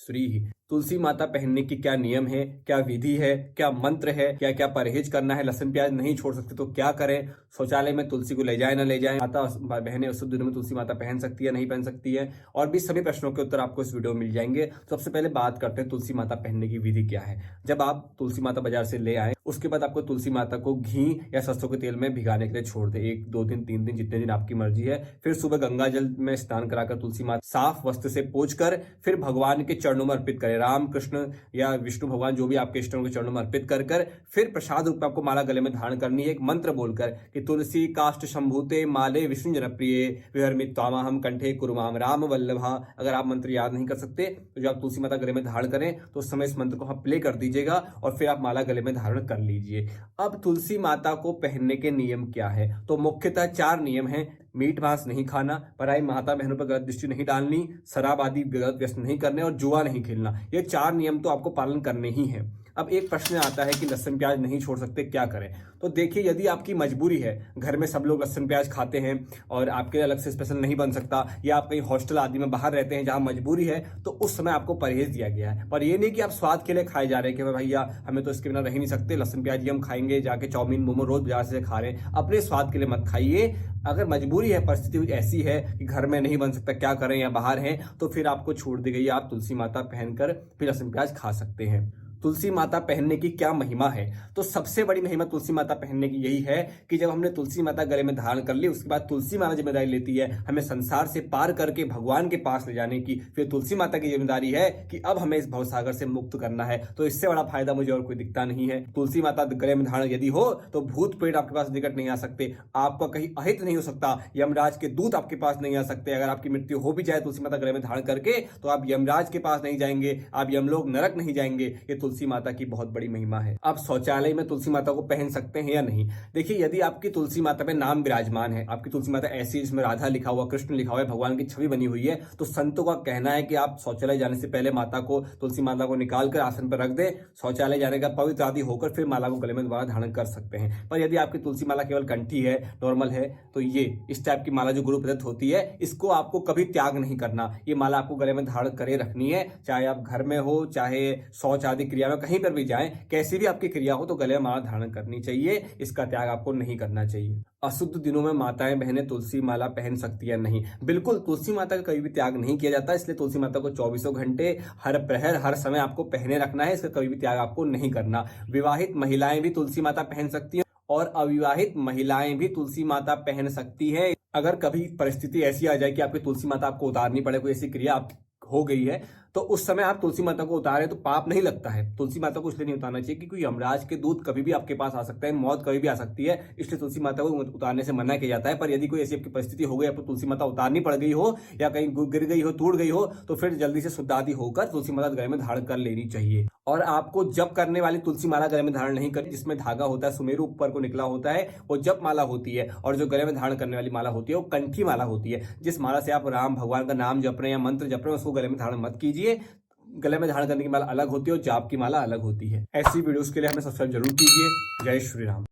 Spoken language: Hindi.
श्री। तुलसी माता पहनने की क्या नियम है, क्या विधि है, क्या मंत्र है, क्या क्या परहेज करना है, लहसुन प्याज नहीं छोड़ सकते तो क्या करें, शौचालय में तुलसी को ले जाए ना ले जाए, माता बहनें शुभ दिनों में तुलसी माता पहन सकती है नहीं पहन सकती है, और भी सभी प्रश्नों के उत्तर आपको इस वीडियो में मिल जाएंगे। सबसे पहले बात करते हैं तुलसी माता पहनने की विधि क्या है। जब आप तुलसी माता बाजार से ले आए उसके बाद आपको तुलसी माता को घी या सरसों के तेल में भिगाने के लिए छोड़ दे, 1 2 दिन 3 दिन जितने दिन आपकी मर्जी है। फिर सुबह गंगा जल में स्नान कराकर तुलसी माता साफ वस्त्र से पोंछ कर फिर भगवान के चरणों में अर्पित करें, राम कृष्ण या विष्णु भगवान जो भी आपके इष्टों के चरणों में अर्पित कर कर फिर प्रसाद रूप में आपको माला गले में धारण करनी है, एक मंत्र बोलकर कि तुलसी काष्ठ शंभूते माले विष्णु जनप्रिय विहरमित त्वामाहम कंठे कुरुमाम राम वल्लभा। अगर आप मंत्र याद नहीं कर सकते तो जो आप तुलसी माता गले में धारण करें तो उस समय इस मंत्र को आप प्ले कर दीजिएगा और फिर आप माला गले में धारण कर लीजिए। अब तुलसी माता को पहनने के नियम क्या है, तो मुख्यतः 4 नियम हैं। मीट मांस नहीं खाना, पराई माता बहनों पर गलत दृष्टि नहीं डालनी, शराब आदि गलत व्यसन नहीं करने और जुआ नहीं खेलना। ये 4 नियम तो आपको पालन करने ही है। अब एक प्रश्न आता है कि लहसुन प्याज नहीं छोड़ सकते, क्या करें। तो देखिए, यदि आपकी मजबूरी है, घर में सब लोग लहसुन प्याज खाते हैं और आपके अलग से स्पेशल नहीं बन सकता, या आप कहीं हॉस्टल आदि में बाहर रहते हैं जहां मजबूरी है, तो उस समय आपको परहेज दिया गया है। पर ये नहीं कि आप स्वाद के लिए खाए जा रहे हैं कि भैया हमें तो इसके बिना रह ही नहीं सकते, लहसुन प्याज ही हम खाएंगे, जाके चाउमीन मोमो रोज बाजार से खा रहे हैं। अपने स्वाद के लिए मत खाइए। अगर मजबूरी है, परिस्थिति ऐसी है कि घर में नहीं बन सकता, क्या करें, या बाहर हैं, तो फिर आपको छूट दी गई, आप तुलसी माता पहनकर फिर लहसुन प्याज खा सकते हैं। तुलसी माता पहनने की क्या महिमा है, तो सबसे बड़ी महिमा तुलसी माता पहनने की यही है कि जब हमने तुलसी माता गले में धारण कर ली, उसके बाद तुलसी माता जिम्मेदारी लेती है हमें संसार से पार करके भगवान के पास ले जाने की। फिर तुलसी माता की जिम्मेदारी है कि अब हमें इस भवसागर से मुक्त करना है। तो इससे बड़ा फायदा मुझे और कोई दिखता नहीं है। तुलसी माता गले में धारण यदि हो तो भूत प्रेत आपके पास निकट नहीं आ सकते, आपका कहीं अहित नहीं हो सकता, यमराज के दूत आपके पास नहीं आ सकते। अगर आपकी मृत्यु हो भी जाए तुलसी माता गले में धारण करके, तो आप यमराज के पास नहीं जाएंगे, आप यमलोक नरक नहीं जाएंगे। ये तुलसी माता की बहुत बड़ी महिमा है। आप शौचालय में तुलसी माता को पहन सकते हैं या नहीं। देखिए, यदि आपकी तुलसी माता पे नाम विराजमान है, आपकी तुलसी माता ऐसी जिसमें राधा लिखा हुआ, कृष्ण लिखा हुआ है, भगवान की छवि बनी हुई है, तो संतों का कहना है कि आप शौचालय जाने से पहले माता को, तुलसी माता को निकालकर आसन पर रख दे, शौचालय जाने का पवित्र आदि होकर फिर माला को गले में दोबारा धारण कर सकते हैं। पर यदि आपकी तुलसी माला केवल कंठी है, नॉर्मल है, तो ये इस टाइप की माला जो गुरु प्रदत्त होती है, इसको आपको कभी त्याग नहीं करना। ये माला आपको गले में धारण करे रखनी है, चाहे आप घर में हो, चाहे शौच आदि क्रिया में कहीं पर भी जाएं, कैसी भी आपकी क्रिया हो, तो गले में माला धारण करनी चाहिए। इसका त्याग आपको नहीं करना चाहिए। अशुद्ध दिनों में माताएं बहनें तुलसी माला पहन सकती है नहीं। बिल्कुल, तुलसी माता का कभी भी त्याग नहीं किया जाता, इसलिए तुलसी माता को 24 घंटे हर प्रहर हर समय आपको पहने रखना है। इसका कभी भी त्याग आपको नहीं करना। विवाहित महिलाएं भी तुलसी माता पहन सकती हैं और अविवाहित महिलाएं भी तुलसी माता पहन सकती है। अगर कभी परिस्थिति ऐसी आ जाए कि आपकी तुलसी माता आपको उतारनी पड़े, कोई ऐसी क्रिया आप हो गई है, तो उस समय आप तुलसी माता को उतारे तो पाप नहीं लगता है। तुलसी माता को इसलिए नहीं उतारना चाहिए क्योंकि यमराज के दूत कभी भी आपके पास आ सकते हैं, मौत कभी भी आ सकती है, इसलिए तुलसी माता को उतारने से मना किया जाता है। पर यदि कोई ऐसी आपकी परिस्थिति हो गई, आपको तुलसी माता उतारनी पड़ गई हो या कहीं गिर गई हो, टूट गई हो, तो फिर जल्दी से शुद्ध आदि होकर तुलसी माता गले में धारण कर लेनी चाहिए। और आपको जप करने वाली तुलसी माला गले में धारण नहीं करनी, जिसमें धागा होता है, सुमेरु ऊपर को निकला होता है, वो जप माला होती है। और जो गले में धारण करने वाली माला होती है वो कंठी माला होती है। जिस माला से आप राम भगवान का नाम जप रहे हैं या मंत्र जप रहे हैं, उसको गले में धारण मत कीजिए। गले में धारण करने की माला अलग होती है और जाप की माला अलग होती है। ऐसी वीडियोस के लिए हमें सब्सक्राइब जरूर कीजिए। जय श्री राम।